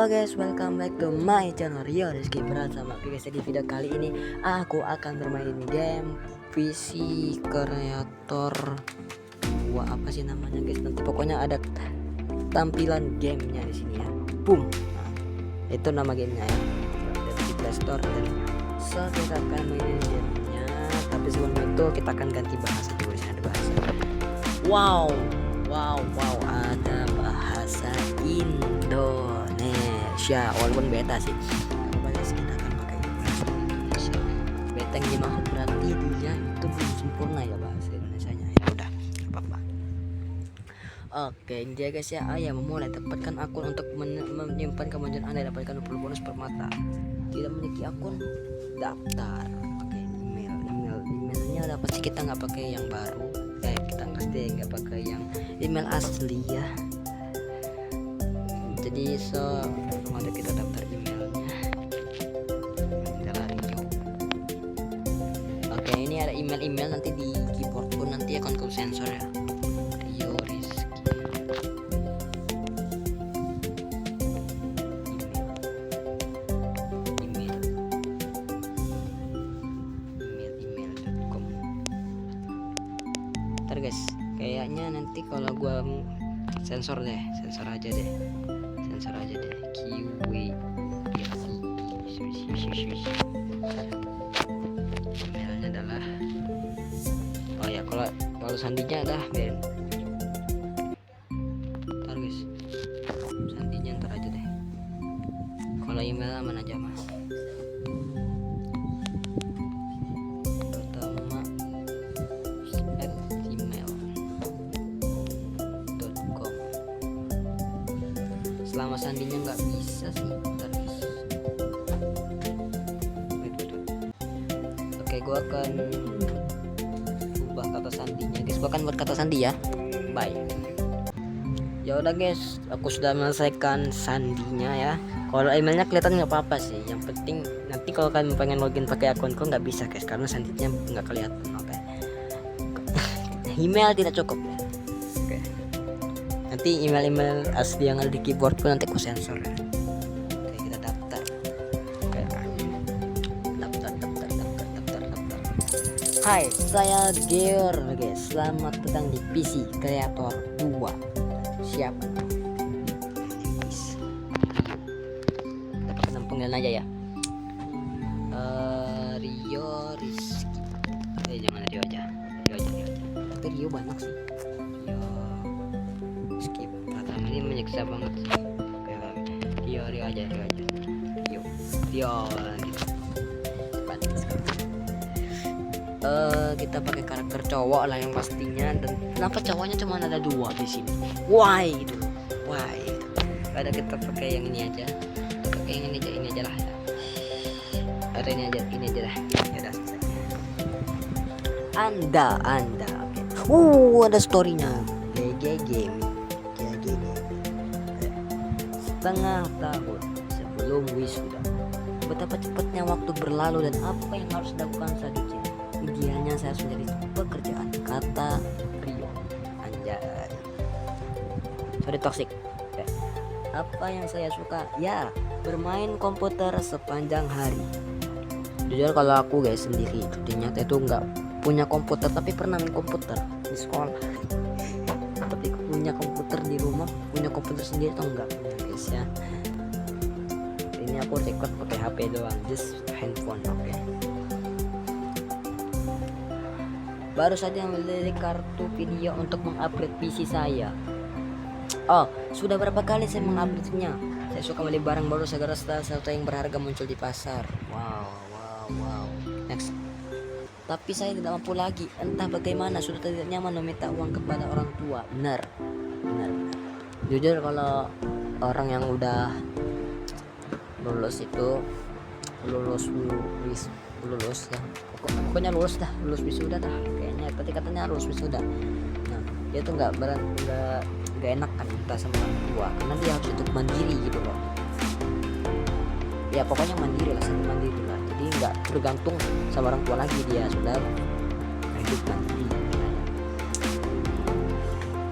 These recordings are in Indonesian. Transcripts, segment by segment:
Halo guys, welcome back to my channel Rio Rizky bersama guys. Di video kali ini aku akan bermain game PC Creator. Wah, apa sih namanya guys? Nanti pokoknya ada tampilan gamenya di sini ya. Boom. Nah, itu nama gamenya ya. Dari di Play Store dan so kita akan mainin gamenya. Tapi sebelum itu kita akan ganti bahasa dulu. Ada bahasa. Wow, ada bahasa Indonesia walaupun beta sih. Kita akan pakai bahasa Indonesia. Beta yang dimaksud berarti dia itu belum sempurna ya bahasa Indonesianya. Ya udah, apa-apa. Oke, jadi guys ya, memulai dapatkan akun untuk menyimpan kemajuan Anda, dapatkan 20 bonus per mata. Tidak memiliki akun, daftar. Pakai emailnya udah pasti kita nggak pakai yang baru. Kita nggak pakai yang email asli ya. Jadi ada kita daftar emailnya. Oke, ini ada email nanti di keyboard pun nanti akan ku sensor ya. Rio Rizky. email.com. Ntar guys, kayaknya nanti kalau gua sensor aja deh kiwi emailnya adalah kalau sandinya dah Ben. Ntar guys, sandinya ntar aja deh, kalau email aman aja mas. Selama sandinya nggak bisa sih, bentar guys. Oke, gua akan ubah kata sandinya guys. Gua akan buat kata sandi ya. Bye. Ya udah guys, aku sudah menyelesaikan sandinya ya. Kalau emailnya kelihatan nggak apa-apa sih. Yang penting nanti kalau kalian pengen login pakai akunku nggak bisa guys, karena sandinya nggak kelihatan. Oke. Email tidak cukup. Nanti email asli yang ada di keyboard pun nanti aku sensor ya. Oke, kita daftar. Oke. Daftar. Hai, saya Geor guys. Selamat datang di PC Creator 2. Siapa? Kita pakai panggilan aja ya. Rio Rizky. Jangan Rio aja. Tapi Rio banyak sih. Skip, ini menyiksa banget sih. Rio aja Rio gitu. Kita pakai karakter cowok lah yang pastinya. Dan kenapa cowoknya cuma ada 2 di sini? Why gitu. Ada kita pakai yang ini aja. Pakai yang ini aja lah. Ada ini aja lah. Ya udah selesai. Anda. Okay. Ada storynya. Game. Setengah tahun sebelum wisuda, betapa cepatnya waktu berlalu dan apa yang harus dilakukan selanjutnya. Idealnya saya harus mencari pekerjaan, kata Rio. Anjay, sorry toxic. Apa yang saya suka? Ya, bermain komputer sepanjang hari. Jujur kalau aku guys sendiri nyata itu nggak punya komputer, tapi pernah main komputer di sekolah. Tapi punya komputer di rumah, punya komputer sendiri atau enggak punya guys ya. Ini aku record pakai HP doang, just handphone. Oke. Baru saja membeli kartu video untuk mengupgrade PC saya. Sudah berapa kali saya mengupgrade-nya? Saya suka beli barang baru segera setelah sesuatu yang berharga muncul di pasar. Wow. Next. Tapi saya tidak mampu lagi, entah bagaimana, sudah tidak nyaman meminta uang kepada orang tua. Benar. Jujur kalau orang yang udah lulus ya, pokoknya lulus wisuda dah kayaknya. Tadi katanya lulus wisuda. Nah, dia tuh nggak enak kan minta sama orang tua, karena dia harus hidup mandiri gitu loh. Ya pokoknya mandiri lah. Jadi nggak bergantung sama orang tua lagi, dia sudah hidup mandiri.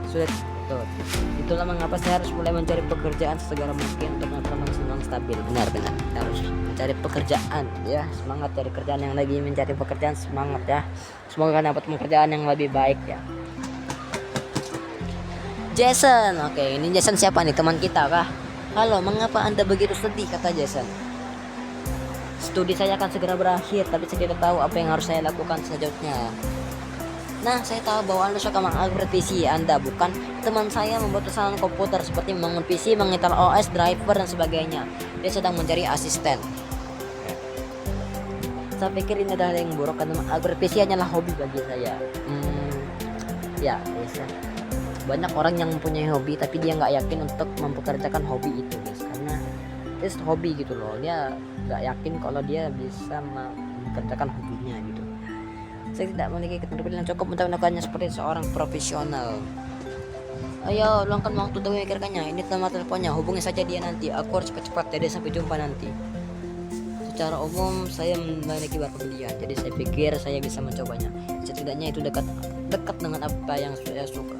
Sudah Tuh, itulah mengapa saya harus mulai mencari pekerjaan sesegera mungkin untuk senang stabil. Benar-benar harus mencari pekerjaan ya. Semangat cari kerjaan, yang lagi mencari pekerjaan semangat ya. Semoga dapat pekerjaan yang lebih baik ya. Jason, oke, ini Jason siapa nih, teman kita kah? Halo, mengapa Anda begitu sedih, kata Jason. Studi saya akan segera berakhir, tapi saya tidak tahu apa yang harus saya lakukan selanjutnya. Nah, saya tahu bahwa Anda suka mengupgrade PC Anda, bukan? Teman saya membuat kesalahan komputer seperti membangun PC, menginstal OS, driver, dan sebagainya. Dia sedang mencari asisten. Saya pikir ini adalah yang buruk karena mengupgrade PC hanyalah hobi bagi saya. Ya, biasa. Banyak orang yang mempunyai hobi tapi dia nggak yakin untuk mempekerjakan hobi itu, guys. Karena itu hobi gitu loh. Dia nggak yakin kalau dia bisa mempekerjakan hobinya gitu. Saya tidak memiliki keterampilan yang cukup untuk melakukannya seperti seorang profesional. Ayo, luangkan waktu untuk memikirkannya. Ini nomor teleponnya, hubungi saja dia nanti. Aku harus cepat-cepat, jadi sampai jumpa nanti. Secara umum saya memiliki beberapa pilihan, jadi saya pikir saya bisa mencobanya. Setidaknya itu dekat dengan apa yang saya suka.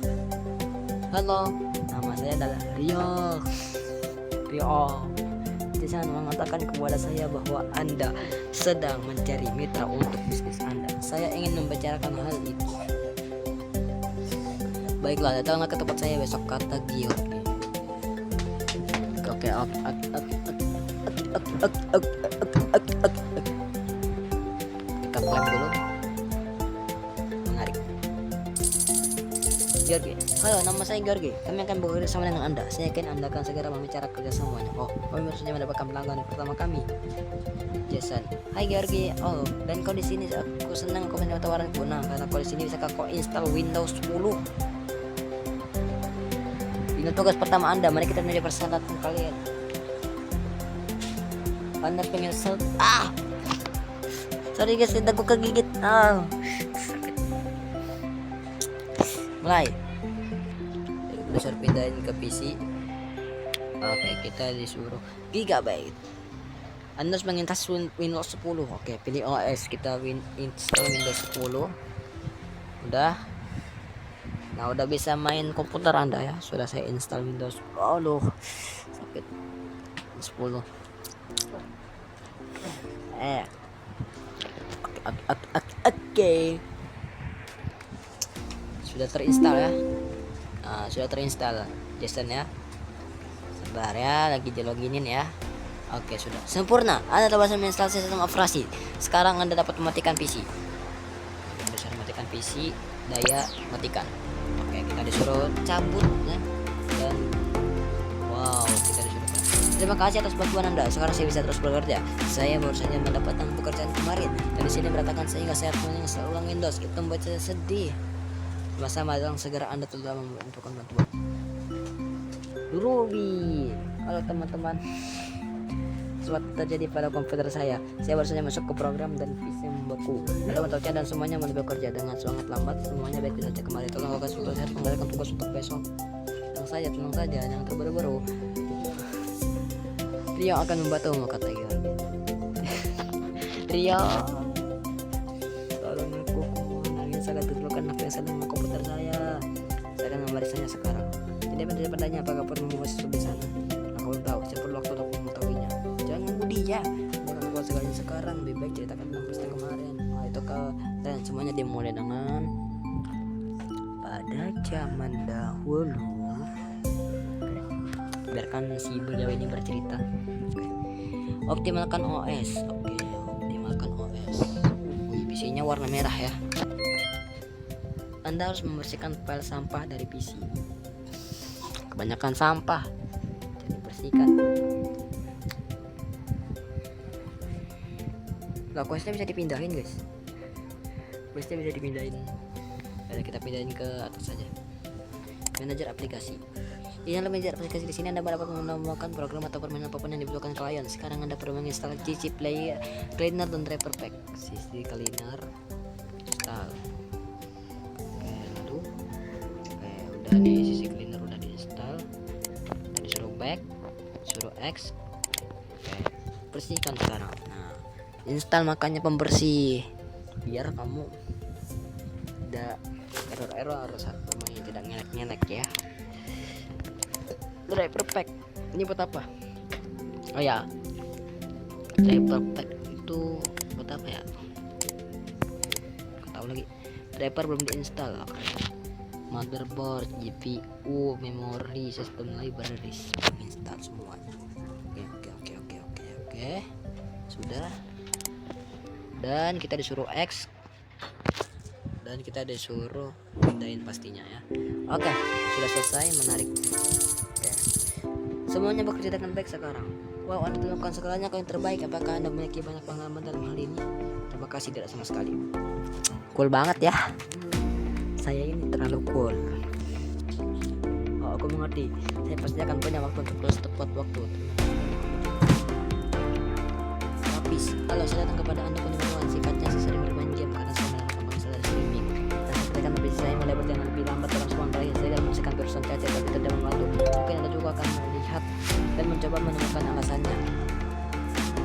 Halo, nama saya adalah Rio. Jason mengatakan kepada saya bahwa Anda sedang mencari mitra untuk bisnis Anda. Saya ingin membicarakan hal itu. Baiklah, datanglah ke tempat saya besok, kata George. Oke, kita clap dulu. Menarik. George, halo, nama saya George. Kami akan bekerja sama dengan Anda. Saya yakin Anda akan segera membicarakan kerjasamanya. Oh, kami baru saja mendapatkan pelanggan pertama kami. Jason, hai George. Oh, dan kau di sini, aku senang kau menerima tawaranku. Nah, karena kau di sini bisa kau install Windows 10. Ini tugas pertama Anda. Mari kita menjadi persyaratan kalian. Anda penyesal. Sorry guys, aku kegigit. Mulai. Udah suruh pindahin ke PC. Oke, kita disuruh gigabyte. Anda harus menginstall Windows 10. Oke, pilih OS. Kita install Windows 10. Udah. Nah, udah bisa main komputer Anda ya. Sudah saya install Windows. Aduh, sakit. 10. Oke. Sudah terinstall ya. Nah, sudah terinstall Jason ya. Sabar ya, lagi di loginin ya. Oke, sudah sempurna. Anda telah berhasil menginstal sistem operasi. Sekarang Anda dapat mematikan PC. Anda bisa mematikan PC, daya matikan. Oke, kita disuruh cabut ya. Dan wow, kita disuruh. Terima kasih atas bantuan Anda. Sekarang saya bisa terus bekerja. Saya baru saja mendapatkan pekerjaan kemarin. Dan di sini berantakan sehingga saya harus menginstal ulang Windows. Itu membuat saya sedih. Sama-sama, segera Anda telah membutuhkan bantuan. Ruby, halo teman-teman. Sesuatu terjadi pada komputer saya. Saya baru saja masuk ke program dan PC membeku. Teman-teman dan semuanya mulai bekerja dengan semangat lambat. Semuanya baik saja kemarin. Tolong lakukan sesuatu, saya mengerjakan tugas untuk besok. Tenang saja, jangan terburu-buru. Rio akan membantumu, kata George. Rio, tolong aku nangis sangat terluka apa yang sedang komputer saya. Saya akan membarisannya sekarang. Tidak menjadi pertanyaan apakah perlu membuat sesuatu di sana. Aku belum tahu. Saya perlu waktu untuk mengetahuinya. Jangan budi ya. Jangan buat segalanya sekarang. Lebih baik ceritakan tentang peristiwa kemarin. Itu dan semuanya dimulai dengan pada zaman dahulu. Biarkan si beliau ini bercerita. Optimalkan OS. Oke, optimalkan OS. PC-nya warna merah ya. Anda harus membersihkan file sampah dari PC. Kebanyakan sampah, jadi bersihkan. Lah, questnya bisa dipindahin guys. Questnya bisa dipindahin. Jadi kita pindahin ke atas saja. Manajer aplikasi. Di dalam manajer aplikasi di sini Anda dapat menambahkan program atau permainan apapun yang dibutuhkan klien. Sekarang Anda perlu menginstal CC Player, Cleaner dan Driver Pack. CC Cleaner install. Oke, lalu udah di CC Cleaner udah diinstal. Dan disuruh back, suruh X. Oke, bersihkan sekarang. Nah, install makanya pembersih biar kamu tidak error saat bermain, tidak ngelek ya. driver pack ini buat apa? Oh ya, driver pack itu buat apa ya? Gak tahu lagi. Driver belum diinstal. Motherboard, GPU, memori, sistem libraries belum install semuanya. Oke. Sudah. Dan kita disuruh X. Dan kita disuruh pindahin pastinya ya. Oke, sudah selesai, menarik. Oke. Semuanya bekerja dengan baik sekarang. Wow, Anda melakukan segalanya yang terbaik. Apakah Anda memiliki banyak pengalaman dalam hal ini? Terima kasih, tidak sama sekali. Cool banget ya. Saya ini terlalu cool. Oh, aku mengerti. Saya pasti akan punya waktu untuk terus tepat waktu. Habis. Kalau saya datang kepada Anda penemuan, singkatnya saya sering bermain game karena saya melakukan masalah streaming. Dan seperti kan lebih saya mulai berjalan lebih lambat dalam semua terakhir saya dalam musikan perusahaan caca tapi tidak membantu. Mungkin Anda juga akan melihat dan mencoba menemukan alasannya.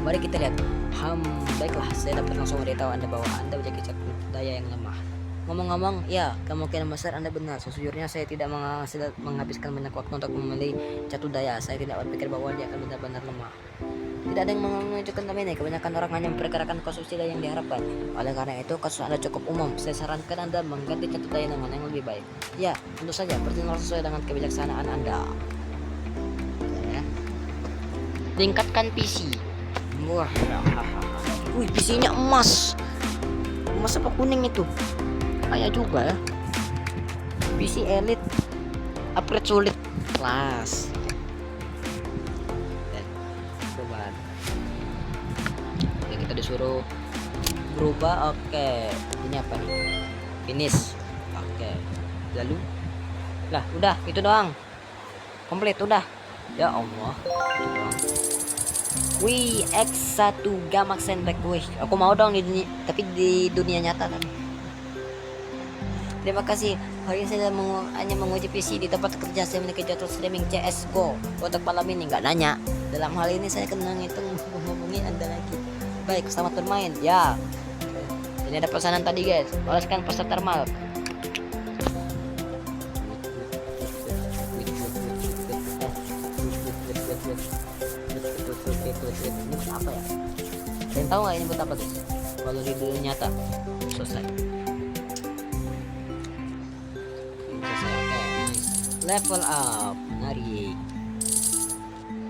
Mari kita lihat. Baiklah, saya dapat langsung memberitahu Anda bahwa Anda memiliki satu daya yang lemah. Ngomong-ngomong, ya kemungkinan besar Anda benar. Sejujurnya saya tidak menghabiskan banyak waktu untuk memilih catu daya. Saya tidak berpikir bahwa dia akan benar-benar lemah. Tidak ada yang menunjukkan ini. Kebanyakan orang hanya memperkirakan konstruksi daya yang diharapkan. Oleh karena itu, kasus Anda cukup umum. Saya sarankan Anda mengganti catu daya dengan yang lebih baik. Ya, tentu saja bertindak sesuai dengan kebijaksanaan Anda. Ya. Tingkatkan PC. Wah, wih, PC-nya emas. Emas apa kuning itu? Kayak juga ya. PC Elite upgrade sulit kelas. Perubahan. Oke, kita disuruh berubah. Oke, ini apa nih? Finish. Oke, lalu lah, udah itu doang. Komplit udah. Ya Allah, itu doang. Wih, X1 Gamma Sandbag. Wih, aku mau dong di dunia, tapi di dunia nyata kan. Terima kasih. Hari ini saya hanya menguji PC di tempat kerja. Saya memiliki jadwal streaming CS:GO untuk malam ini. Nggak nanya. Dalam hal ini saya kena ngitung menghubungi Anda lagi. Baik, selamat bermain. Ya. Ini ada pesanan tadi guys. Oleskan pasta thermal. Ini buat apa ya? Kalian tahu nggak ini buat apa guys? Kalau di dunia nyata selesai. Level up, menarik.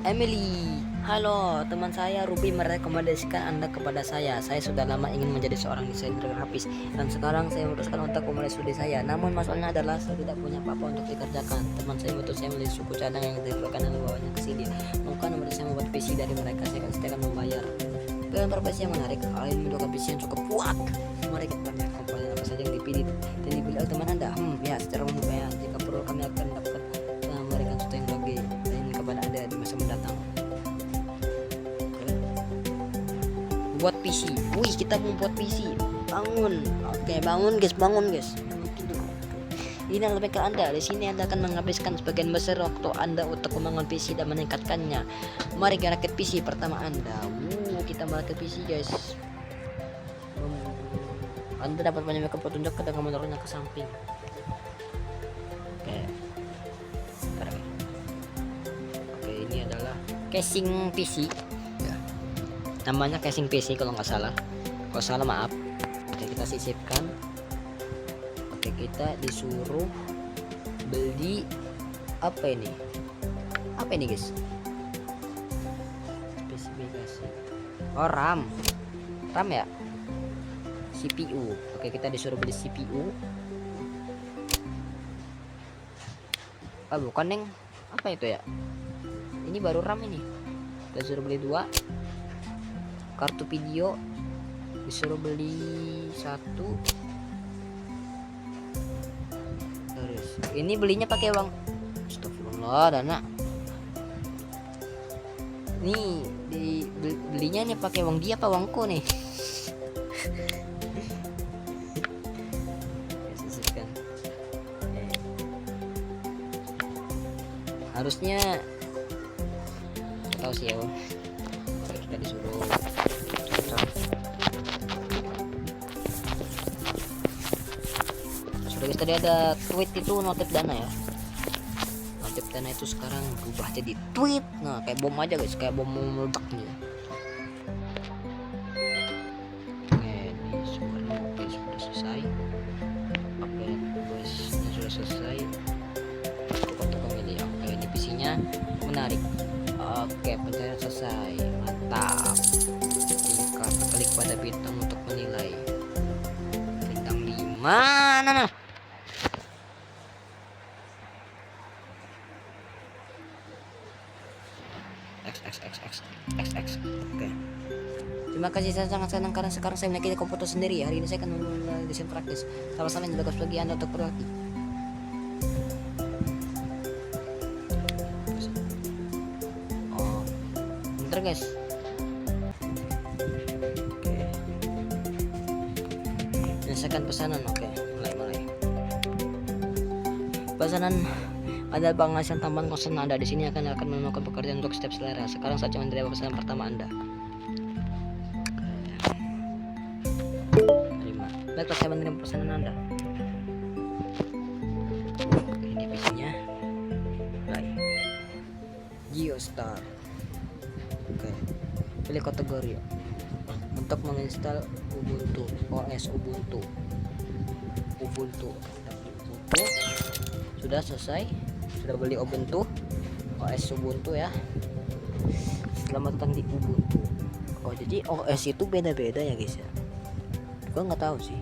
Emily, halo, teman saya Ruby merekomendasikan Anda kepada saya. Saya sudah lama ingin menjadi seorang desainer grafis dan sekarang saya memutuskan untuk memulai studi saya. Namun masalahnya adalah saya tidak punya apa-apa untuk dikerjakan. Teman saya membantu saya membeli suku cadang yang diberikan dan membawanya ke sini. Mungkin membantu saya membuat PC dari mereka. Saya akan membayar. Pilihan profesi yang menarik, kalian membutuhkan PC yang cukup kuat. Mari kita lihat komponen apa saja yang dipilih dan dipilih oleh teman Anda. Ya, secara umum ya, jika perlu kami akan dapat memberikan teknologi lain kepada Anda di masa mendatang. Buat PC. Wih, kita mau buat PC. Bangun. Oke, bangun guys. Ini lebih ke Anda. Di sini Anda akan menghabiskan sebagian besar waktu Anda untuk membangun PC dan meningkatkannya. Mari kita rakit PC pertama Anda. Kita merakit PC guys. Anda dapat banyak petunjuk dengan menaruhnya ke samping. Oke. Oke, ini adalah casing PC. Ya. Namanya casing PC kalau nggak salah. Kalau salah maaf. Oke, kita sisipkan. Oke, kita disuruh beli apa ini? Apa ini guys? Spesifikasi. Oh, RAM ya. CPU. Oke, kita disuruh beli CPU. Ah, bukan neng. Apa itu ya? Ini baru RAM ini. Kita disuruh beli 2. Kartu video disuruh beli 1. Terus ini belinya pakai uang. Astagfirullah, dana. Nih belinya nih pakai uang dia apa uangku nih? Harusnya tahu sih ya. Kita disuruh sudah guys, tadi ada tweet itu notif dana ya, notif kita itu sekarang berubah jadi tweet. Nah, kayak bom aja guys, kayak bom meledak nih. Oke, ini suaranya oke, sudah selesai. Oke guys, ini sudah selesai. Untuk ini oke, ini PC-nya menarik. Oke, pencarian selesai, mantap. Tingkat klik pada bintang untuk menilai. Bintang 5. Nah. X. Oke. Terima kasih, saya sangat senang karena sekarang saya memiliki komputer sendiri. Hari ini saya akan memulai desain praktis. Sama-sama yang bagus bagi Anda untuk berlatih. Oh, bentar guys. Oke. Menyelesaikan pesanan. Oke, mulai. Pesanan ada penghasilan tambahan kosan Anda di sini akan menemukan pekerjaan untuk setiap selera. Sekarang saja menerima pesanan pertama Anda. Terima. Baiklah, saya menerima pesanan Anda. Ini PC-nya. Baik. Geostar. Oke. Pilih kategori. Untuk menginstal Ubuntu, OS Ubuntu. Sudah selesai. Sudah beli Ubuntu, OS Ubuntu ya. Selamat datang di Ubuntu. Oh, jadi OS itu beda-beda ya guys ya. Gua nggak tahu sih.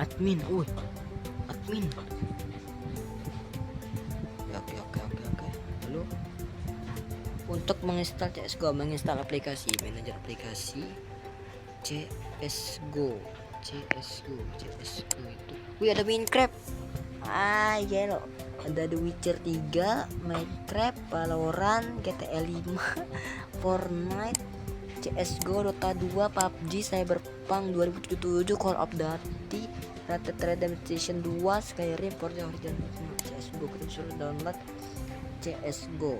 Admin. Ya, oke. Lalu untuk menginstal CSGO, menginstal aplikasi, manajer aplikasi CSGO itu. Wih, ada Minecraft. Iya loh. Ada The Witcher 3, Minecraft, Valorant, GTA 5, Fortnite, CSGO, Dota 2, PUBG, Cyberpunk 2077, Call of Duty, Red Dead Redemption 2, Skyrim, Forza Horizon, CSGO. Kita suruh download CSGO.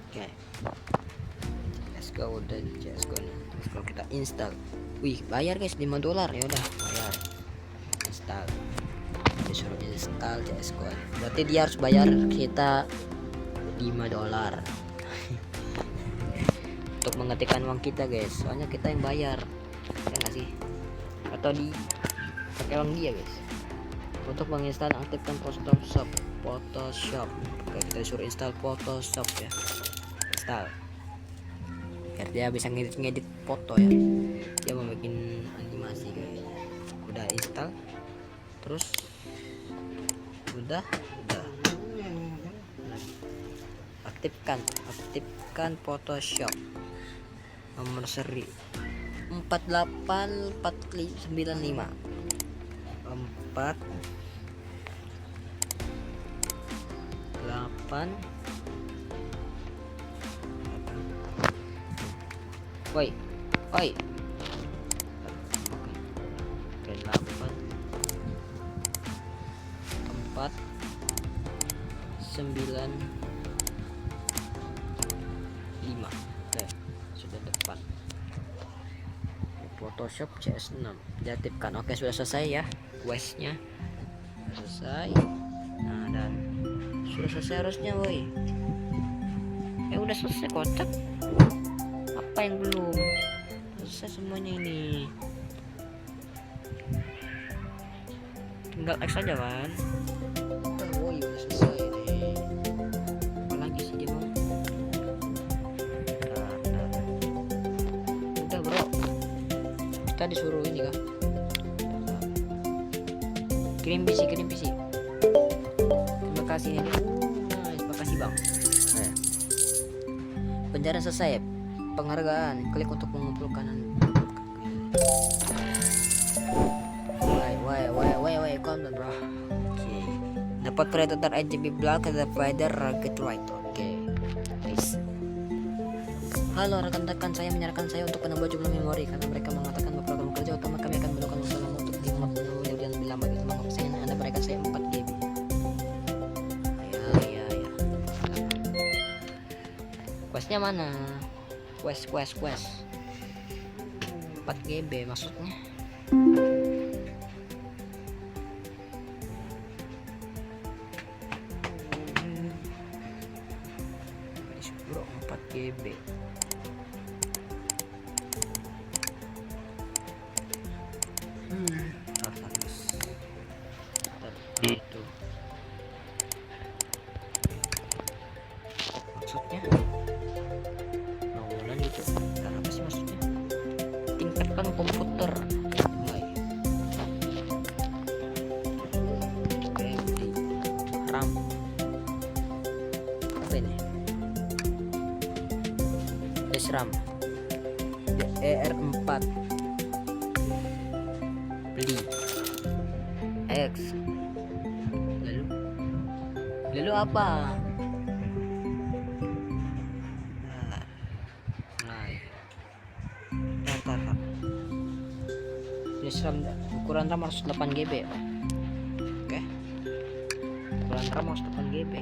Oke. CSGO udah CSGO nih. Terus kalau kita install, wih, bayar guys, $5 ya udah bayar. Install. Disuruh install CSGO. Berarti dia harus bayar kita $5 untuk mengetikkan uang kita guys. Soalnya kita yang bayar. Ya nggak sih? Atau di pakai uang dia guys. Untuk menginstal, aktifkan Photoshop. Oke, kita disuruh install Photoshop ya. Install. Biar dia bisa ngedit foto ya. Dia mau bikin animasi guys. Udah install. Terus udah. Aktifkan Photoshop. Nomor seri 48495. 8. Woi. Oke, 8 4 9 5. Oke, sudah depan. Photoshop CS6 diaktifkan. Oke, sudah selesai ya questnya. Selesai. Nah, dan sudah selesai harusnya woi. Udah selesai kocak. Apa yang belum selesai? Semuanya ini tinggal X aja kan. Woi, udah selesai nih. Apalagi sih dia mau? Udah bro, kita disuruh ini kan, kirim PC. Terima kasih nih. Nice, makasih bang. Pencarian selesai. Penghargaan, klik untuk mengumpulkan. Why, calm down bro. Oke. Dapat predator RGB black ke provider rugged right. Oke. Nice. Halo rekan-rekan, saya menyarankan saya untuk menambah jumlah memori karena mereka mengatakan bahwa program kerja utama kami akan melakukan waktu lama untuk dimuat dan lebih lama gitu. Maka saya Anda berikan saya 4 GB. Ya. Questnya mana? quest 4 GB maksudnya. Bro 4 GB. Itu maksudnya bangunan gitu. Karena apa sih maksudnya? Tingkatkan komputer. Mulai. RAM. Apa ini? SRAM. DDR4. Beli. X. Lalu apa? RAM, ukuran RAM harus 8 GB. Oke. Ukuran RAM harus 8 GB.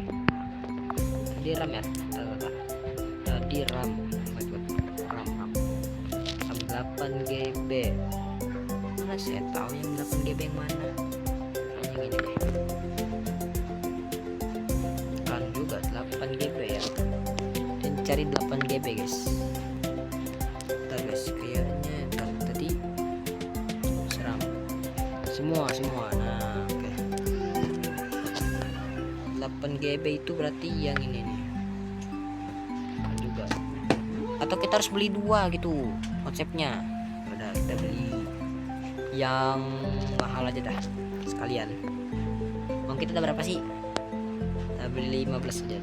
Tadi RAM ya? Tadi RAM. RAM 8 GB. Mana saya tahu yang 8 GB yang mana? Yang ini deh. RAM juga 8 GB ya. Dan cari 8 GB guys. Bentar guys, kayaknya kan tadi semua nah oke. 8 GB itu berarti yang ini nih juga, atau kita harus beli 2 gitu konsepnya. Udah kita beli yang mahal aja dah sekalian. Uang kita berapa sih? Kita beli 15 aja.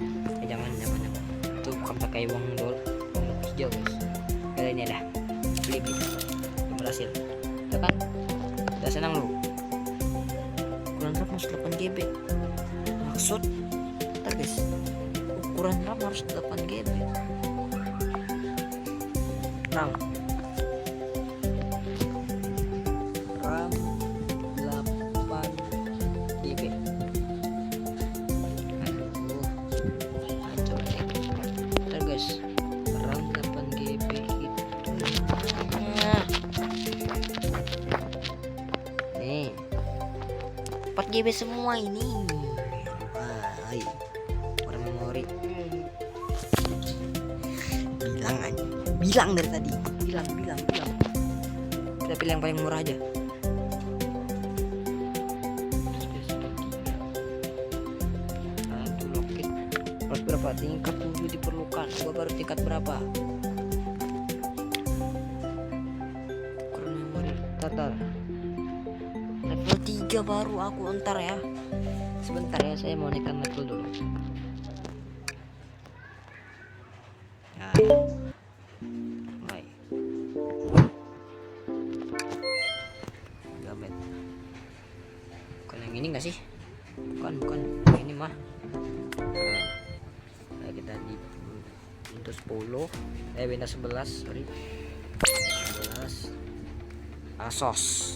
Jangan itu bukan pakai uang hijau guys. Kali ini dah beli berhasil ya kan? Udah senang lu. Ukuran RAM harus 8 GB. Maksud ntar guys, ukuran RAM harus 8 GB. RAM 8 GB. Aduh, coba deh. Ntar guys, RAM 8 GB itu nih 4 GB semua ini. Orang memori bilang dari tadi, bilang kita pilih yang paling murah aja. Satu loket harus berapa? Tingkat 7 diperlukan. Gua baru tingkat berapa? Kurang memori total level 3 baru aku. Ntar ya, sebentar ya, saya mau naikkan level dulu. Mulai. Gamet. Bukan yang ini enggak sih? Bukan ini mah. Nah, kita di Windows 10, Windows 11, sorry. 11 Asos.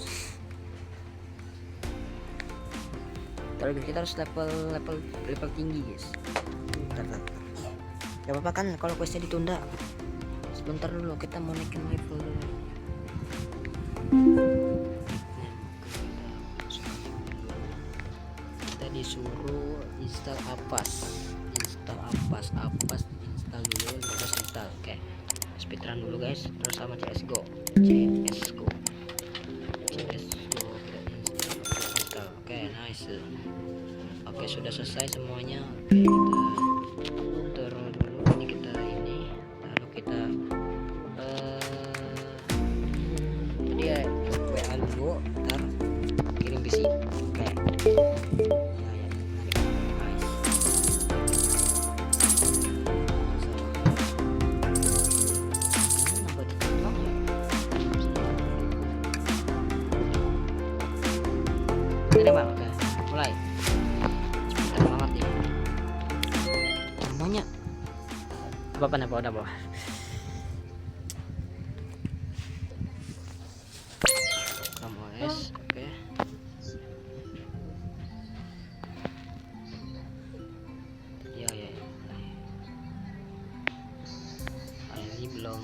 Target kita harus level tinggi guys. Bentar. Gak apa-apa kan kalau questnya ditunda. Sebentar dulu, kita mau naikin level dulu. Kita disuruh install Apas install dulu, terus install. Oke. Speedrun dulu guys, terus sama CSGO kita install. Oke, nice. Oke, sudah selesai semuanya. Oke, kita taruh dulu ini, kita ini lalu kita dia WA dulu, ntar kirim PC. Oke. Ya, nice. Ini bang, oke, mulai. Cepet banget ya. Namanya apa udah bawa. Kamu es, oke. Ya. Ini belum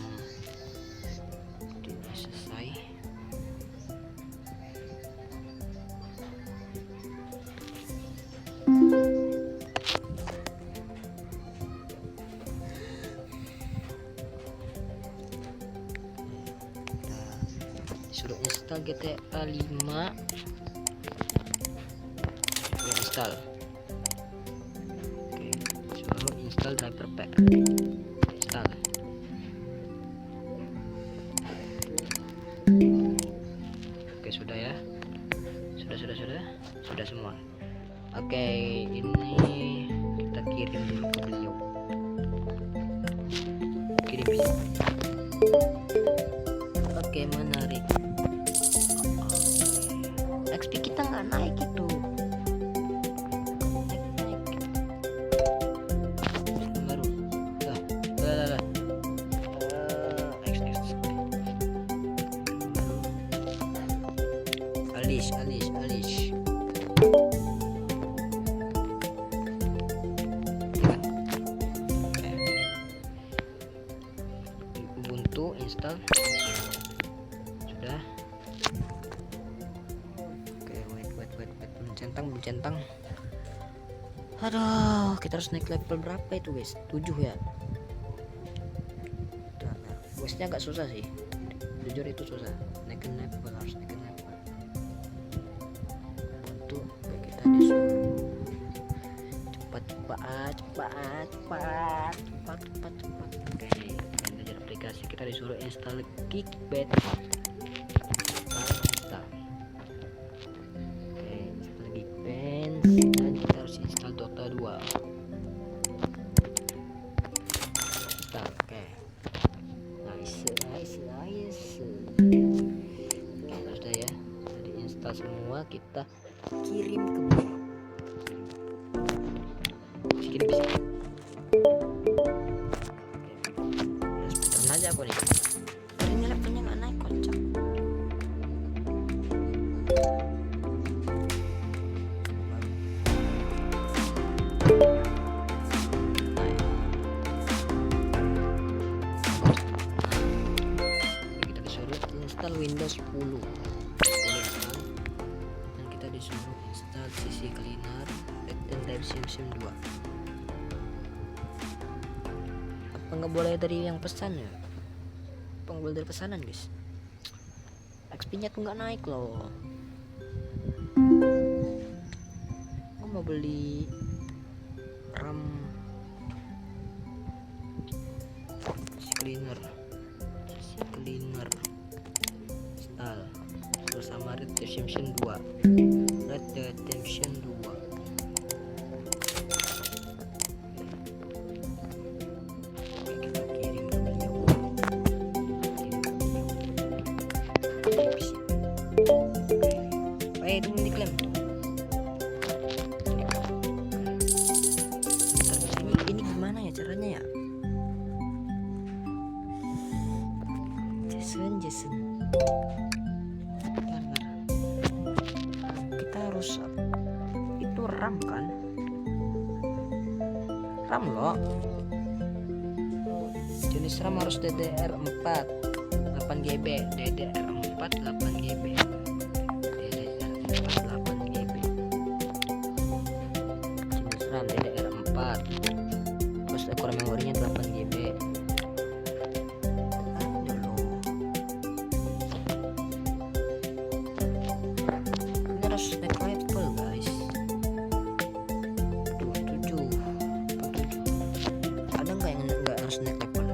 GTA 5. Install. Oke, suruh install driver pack. Install. Oke, sudah ya. Sudah semua. Oke, ini kita kirim dulu ke beliau. Kirim. Oke, menarik. XP kita nggak naik itu. Baru. Alish. Ubuntu install. Sudah. Oke, wait. Mencentang. Aduh, kita harus naik level berapa itu, guys? 7 ya. Questnya agak susah sih. Jujur itu susah. Naikin level, harus naikin level. Untuk kita disuruh cepat. Oke, manajer aplikasi kita disuruh install Geekbench. Install. Oke, install Geekbench dan kita harus install Dota 2. Install. Oke. Nice. Oke, sudah ya. Jadi install semua, kita kirim ke beliau. Kirim bisa. Aja aku nih. Ini levelnya nggak naik, kocak. Kita disuruh install Windows 10. Dan kita disuruh install CC Cleaner dan Type Sim 2. Apa nggak boleh dari yang pesan ya? Penggol dari pesanan, guys. XP nya tuh nggak naik loh. Gue mau beli RAM cleaner install bersama Red Redemption 2. Tunggu diklaim. Ini gimana ya caranya ya? Jason. Kita harus itu RAM kan? RAM loh. Jenis RAM harus DDR4 8GB, DDR4 8GB. DDR4, terus ukuran memorinya 8GB. Ini harus naik level, guys. 7. Ada nggak yang nggak harus naik level?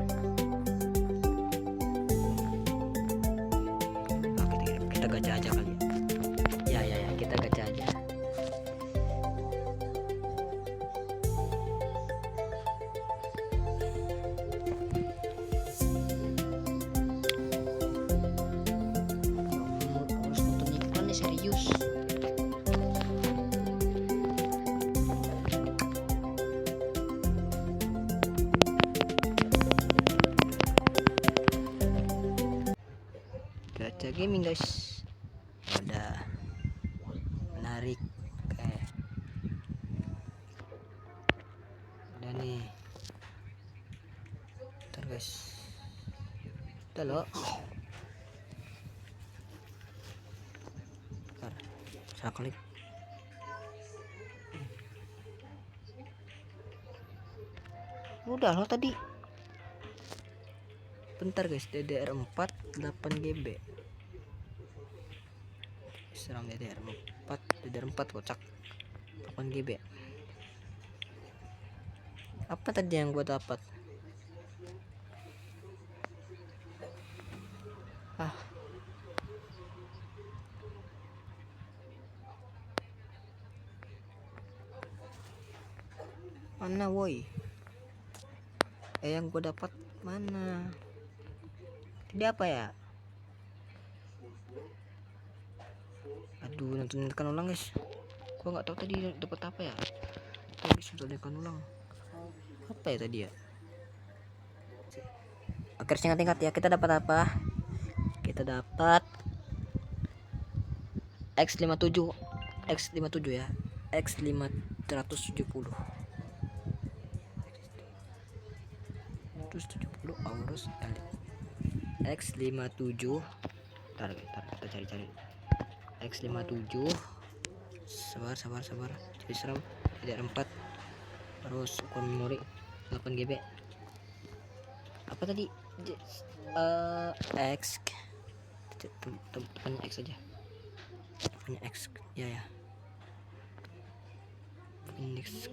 Kita gacha aja kali ya. Ya, kita gacha aja. Serius. Gacha gaming, guys. Udah menarik. Udah nih. Bentar, guys. Udah loh. Saya klik. Udah loh tadi. Bentar, guys. DDR4 8GB. SRAM DDR4 kocak 8 GB. Apa tadi yang gua dapat? Mana woi? Yang gua dapat mana? Tadi apa ya? Aduh, nonton ulang guys. Gua nggak tahu tadi dapat apa ya. Tadi sudah nonton ulang. Apa ya tadi ya? Oke, singkat ya, kita dapat apa? Kita dapat X57 ya. X570 Aorus X57. Bentar, kita cari X57. Sabar. Jadi SRAM DDR4, terus ukuran memori 8 GB. Apa tadi? X tekannya X aja. Tekannya X ya. Index.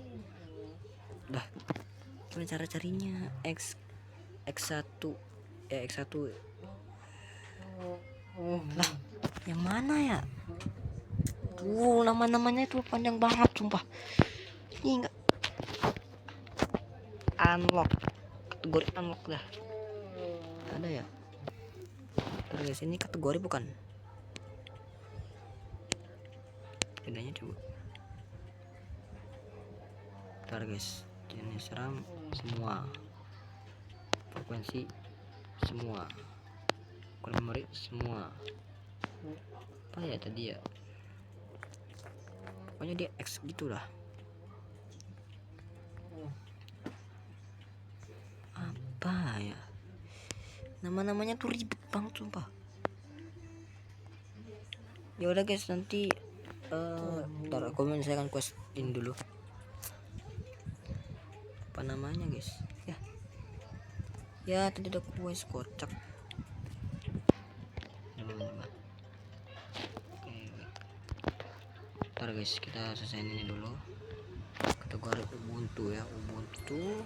Dah. Gimana cara carinya? X1 ya, X1. Lah, yang mana ya? Nama-namanya itu panjang banget sumpah. Ini enggak unlock, kategori unlock dah. Ada ya? Guys, ini kategori bukan? Bedanya coba. Bentar guys, jenis RAM semua, frekuensi semua, ukuran memori semua. Apa ya tadi ya? Pokoknya dia X gitulah. Apa ya? Nama-namanya tuh ribet banget sumpah. Ya udah guys, nanti ntar aku menyelesaikan quest ini dulu. Apa namanya guys? Ya tadi ada quest kocak. Ntar guys, kita selesaiin ini dulu. Kategori Ubuntu ya, Ubuntu.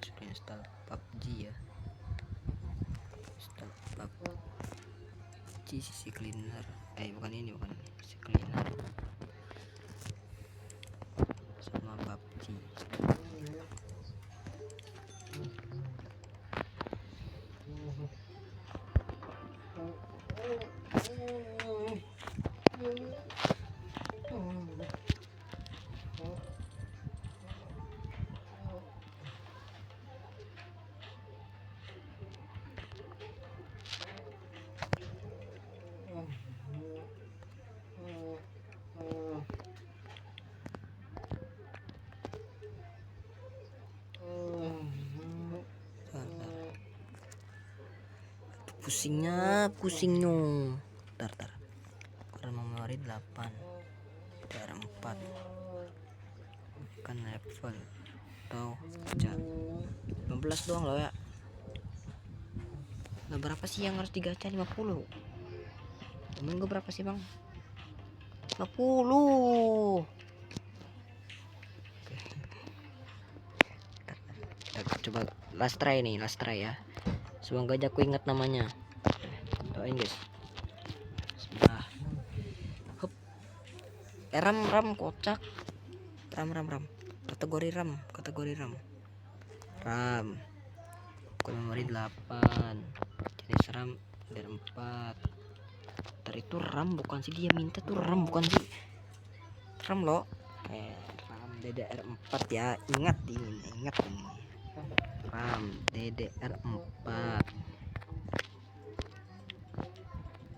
Sudah install PUBG ya. Install PUBG CC cleaner. Bukan CC cleaner. Sama PUBG. Pusingnya. Tar. Ukuran memori 8 DR4. Kan level atau kerja 15 doang loh ya. Nah, berapa sih yang harus digacha? 50. Temen gue berapa sih bang? 50. Kita coba last try ya. Semoga aja aku ingat namanya. Doain guys. Bismillah. Hup. RAM kocak. RAM. Kategori RAM. Ukuran memori 8. Jenis RAM DDR4. Itu RAM bukan sih, dia minta tuh RAM bukan sih. RAM loh. RAM DDR4 ya. Ingat ini. RAM DDR4.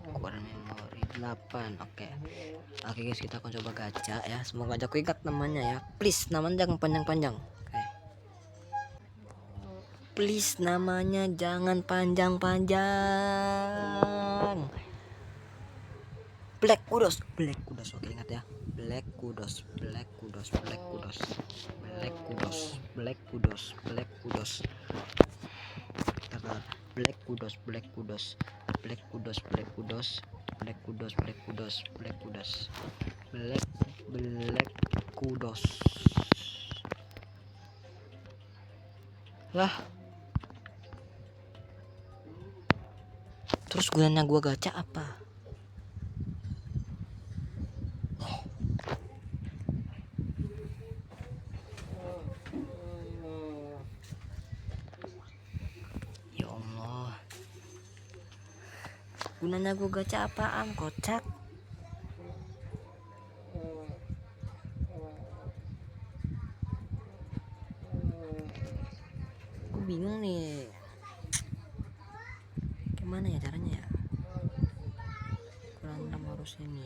Ukuran memori 8. Oke guys, kita akan coba gacha ya. Semoga aja aku ingat namanya ya. Please, namanya jangan panjang-panjang. Please, namanya jangan panjang-panjang. Black Kudos, Black Kudos. Oke, ingat ya. Black Kudos, Black Kudos, Black Kudos, Black Kudos, Black Kudos, Black Kudos. Black Kudos, Black Kudos, Black Kudos, Black Kudos, Black Kudos, Black Kudos, Black Kudos, Black Kudos. Lah. Terus gunanya gua gacha apa? Ya Allah. Gunanya gua gacha apaan, kocak? Gue bingung nih. Gimana ya caranya ya? Kurang harus ini.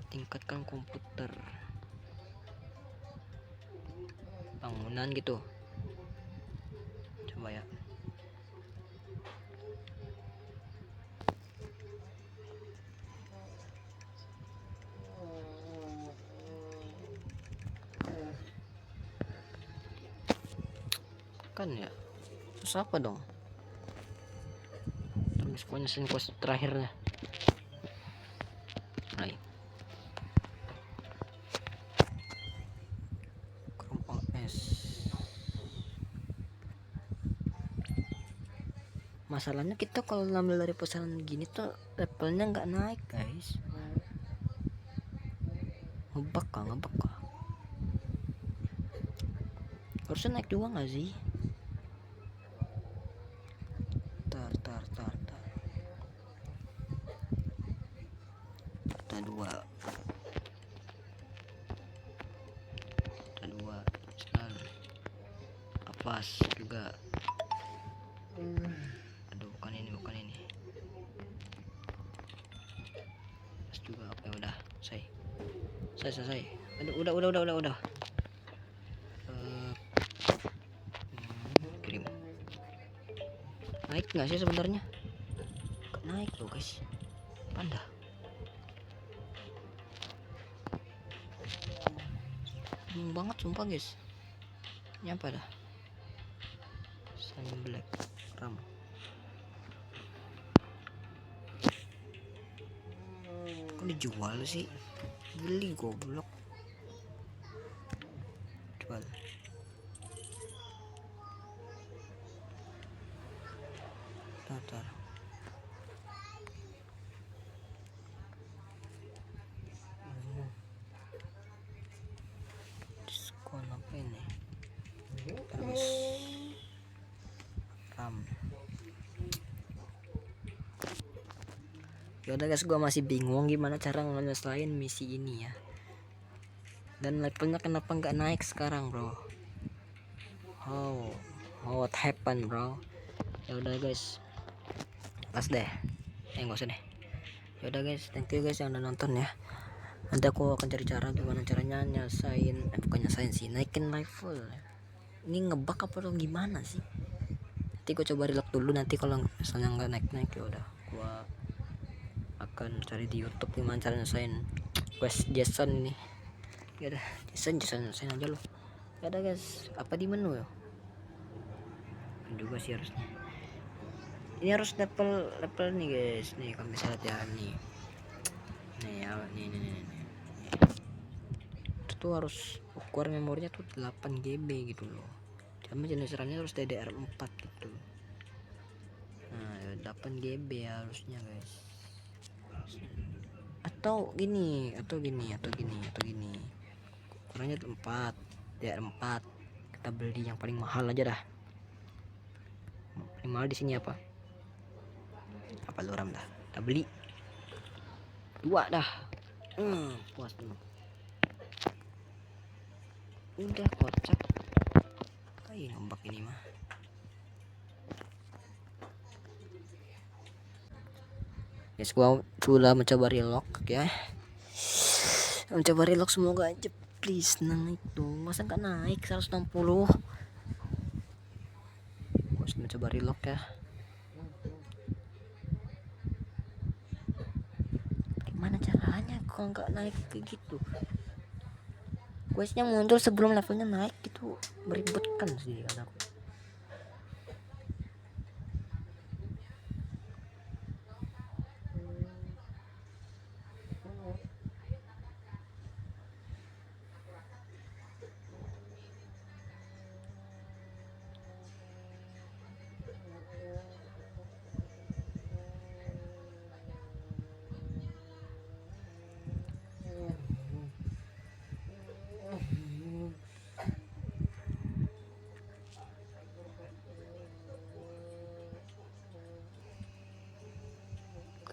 Tingkatkan komputer. Bangunan gitu. Coba ya. Kan ya. Terus apa dong? Terus pokoknya quest terakhirnya. Nah, kerompang es. Masalahnya kita kalau ngambil dari pesanan gini tuh levelnya nggak naik, guys. Ngebak kah? Harusnya naik juga nggak sih? Tar. Kita dua. Sekali. Apas juga. Aduh, bukan ini. Pas juga apa ya, udah. Selesai. Aduh, udah. Kirim. Naik nggak sih sebenarnya? Naik loh, guys. Panda. Bingung banget sumpah, guys. Ini apa dah? Sign black RAM. Kok dijual sih? Beli goblok. Jual. Tar. Diskon apa ini? Terus RAM. Yaudah guys, gua masih bingung gimana cara ngelesain misi ini ya. Dan levelnya kenapa nggak naik sekarang, bro? What happened, bro? Ya udah guys, pas deh. Nggak usah deh. Ya udah guys, thank you guys yang udah nonton ya. Nanti aku akan cari cara gimana caranya bukan nyesain sih, naikin level. Ini ngebug apa dong, gimana sih? Nanti gue coba reload dulu, nanti kalau misalnya nggak naik ya udah gua akan cari di YouTube gimana cara nyesain quest Jason ini. Ya udah, Jason nyesain aja loh. Ya udah guys, apa di menu ya? Juga sih harusnya. Ini harus level nih guys. Nih kalau bisa lihat ya, nih. Itu harus ukuran memorinya tuh 8 GB gitu loh. Sama jenis RAM-nya harus DDR4 gitu. Nah, 8 GB harusnya guys. Atau gini. Ukurannya 4, DDR4. Kita beli yang paling mahal aja dah. Paling mahal di sini apa lu RAM dah. Kita beli 2 dah. Puas dulu. Udah kocak. Kayak ngombak ini mah. Guys, gua sudah mencoba relock ya. Semoga aja please naik dong. Masa nggak naik 160? Gua sudah mencoba relock ya. Mana caranya kalau nggak naik kayak gitu? Questnya muncul sebelum levelnya naik gitu, meribetkan sih kataku.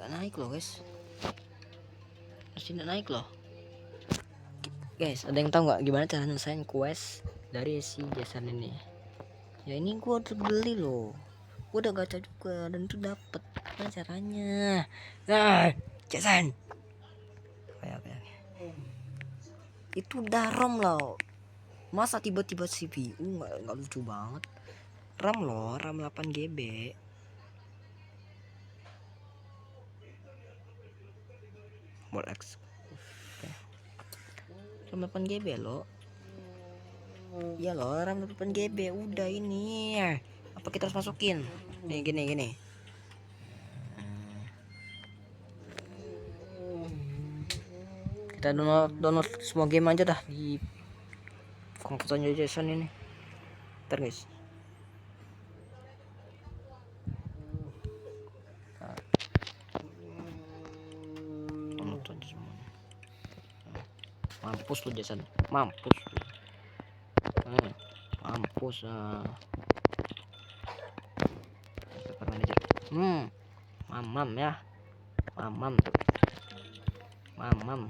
Gak naik loh guys, masih gak naik loh guys. Ada yang tahu nggak gimana cara nyelesain quest dari si Jason ini? Ya ini gua udah beli loh, gua udah gacha juga dan itu dapet. Gimana caranya? Nah Jason, oke. Itu udah ROM loh, masa tiba-tiba CPU? Nggak lucu banget. RAM loh, RAM 8 GB. More X. RAM 8 GB loh. Iya loh, RAM 8 GB. Udah ini. Apa kita harus masukin? Nih gini. Kita download semua game aja dah di komputernya Jason ini. Ntar guys. Download aja semua. Mampus lu Jason, mampus lu. Mampus paper manager. Mamam ya, mamam tuh, mamam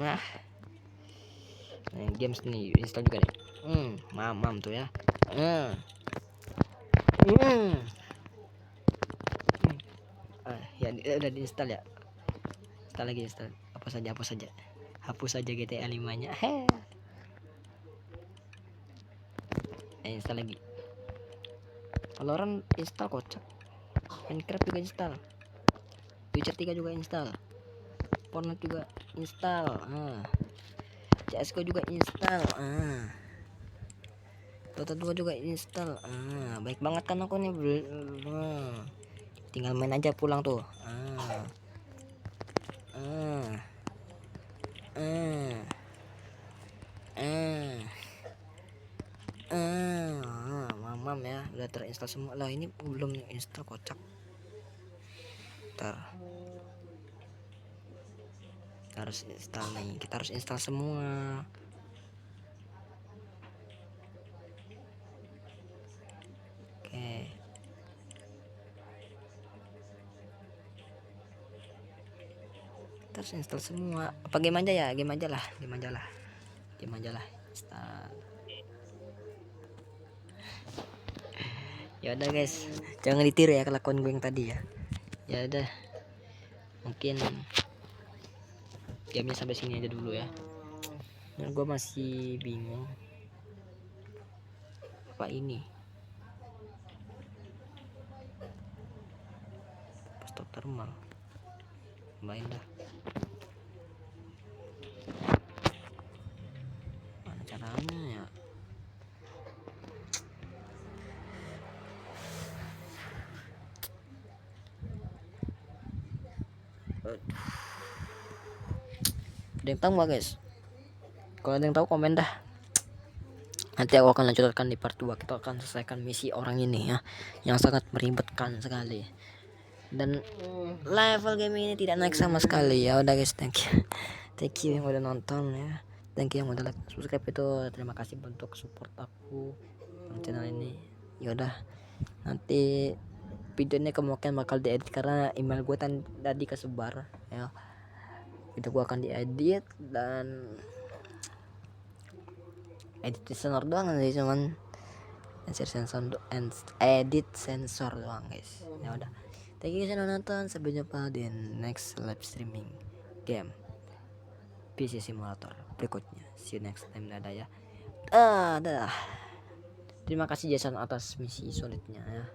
ya. Nah, games nih install juga nih. Mamam tuh ya. Ya udah diinstal ya. Install lagi, install. Hapus saja GTA 5 nya. Install lagi. Valorant install kocak. Minecraft juga install. Witcher 3 juga install. Fortnite juga install. CS:GO juga install. Dota 2 juga install. Baik banget kan aku nih. Tinggal main aja pulang tuh. Mamam ya, udah terinstall semua lah. Ini belum install, kocak. Ntar harus install nih, kita harus install semua. Oke, kita harus install semua. Apa game aja ya? Game aja lah install. Ya udah guys, jangan ditiru ya kelakuan gue yang tadi ya. Ya udah, mungkin gamenya sampai sini aja dulu ya. Dan gue masih bingung apa ini. Stop thermal, main dah. Mana caranya ya? Ada yang tahu nggak guys? Kalau ada yang tahu komen dah. Nanti aku akan lanjutkan di part 2. Kita akan selesaikan misi orang ini ya, yang sangat meribetkan sekali. Dan level game ini tidak naik sama sekali. Ya udah guys, thank you yang udah nonton ya. Thank you yang udah like, subscribe itu. Terima kasih untuk support aku dalam channel ini. Ya udah, nanti videonya kemungkinan bakal diedit karena email gue tadi kesebar ya. Itu gue akan diedit dan edit sensor doang sih, cuman edit sensor doang guys. Ya udah, thank you sudah nonton. Sampai jumpa di next live streaming game PC Simulator berikutnya. See you next time. Dadah ya. Terima kasih Jason atas misi solidnya ya.